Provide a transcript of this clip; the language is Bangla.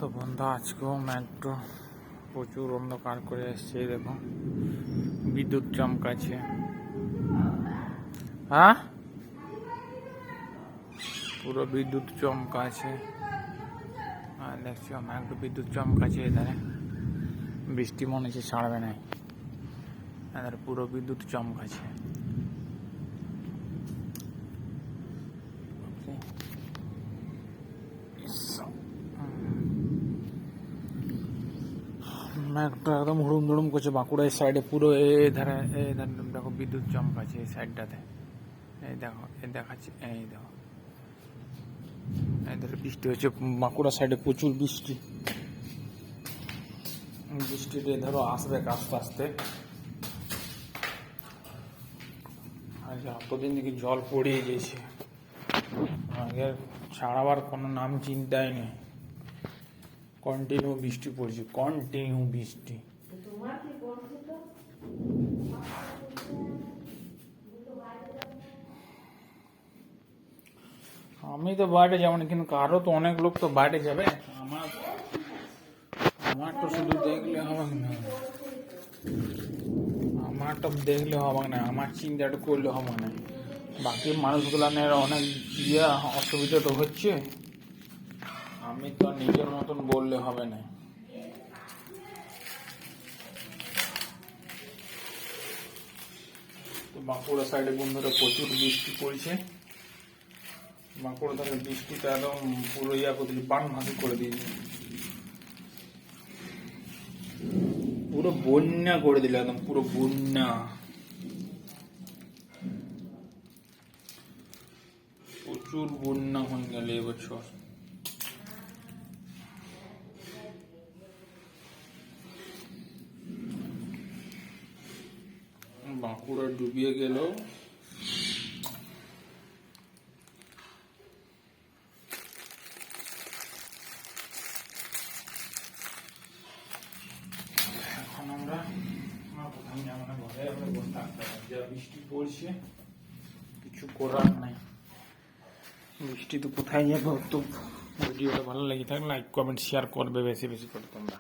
তো বন্ধু আজকেও মেট্রো প্রচুর অন্ধকার করে এসছে। দেখো বিদ্যুৎ চমকাচ্ছে। হ্যাঁ, পুরো বিদ্যুৎ চমকাচ্ছে। আর দেখছো মেট্রো বিদ্যুৎ চমকাচ্ছে। এধারে বৃষ্টি মনে হচ্ছে ছাড়বে না। এধারে পুরো বিদ্যুৎ চমকাচ্ছে। মেঘটা একদম হুড়ুম ধুড়ুম করছে। বাঁকুড়ার সাইডে পুরো এই ধারে দেখো বিদ্যুৎ চমকাচ্ছে এই সাইডটাতে। এই দেখো এই দেখাচ্ছে, এই দেখো এই ধারে বৃষ্টি হচ্ছে। বাঁকুড়া সাইডে প্রচুর বৃষ্টি। বৃষ্টিতে ধরো আসবে আস্তে আস্তে। আর এতদিন থেকে জল পড়িয়ে গেছে, আগে ছাড়াবার কোনো নাম চিন্তাই নেই। কন্টিনিউ বৃষ্টি পড়ছে, কন্টিনিউ বৃষ্টি। আমি তো বাইরে যাবো না, কিন্তু কারো তো অনেক লোক তো বাইরে যাবে। আমার তো শুধু দেখলে হবে না, আমার তো দেখলে হবে না, আমার চিন্তাটা করলে হবে না। বাকি মানুষগুলানের অনেক অসুবিধা তো হচ্ছে। আমি তো নিজের মতন বললে হবে না। তো বাঁকুড়া সাইডে বন্ধুরা প্রচুর বৃষ্টি পড়ছে। বাঁকুড়া ধারে বৃষ্টিটা একদম পুরো করে দিয়েছে, বান ভাসি করে দিয়েছে, পুরো বন্যা করে দিল, একদম পুরো বন্যা। প্রচুর বন্যা হয়ে গেল এবছর। বাঁকুড়া ডুবিয়ে গেল। এখন আমরা কোথাও যাবো না, ঘরে আমরা বসে থাকতে হবে। যা বৃষ্টি পড়ছে কিছু করার নাই। বৃষ্টি তো কোথায় যাবো। তো ভিডিওটা ভালো লেগে থাকলে লাইক কমেন্ট শেয়ার করবে বেশি বেশি করে তোমরা।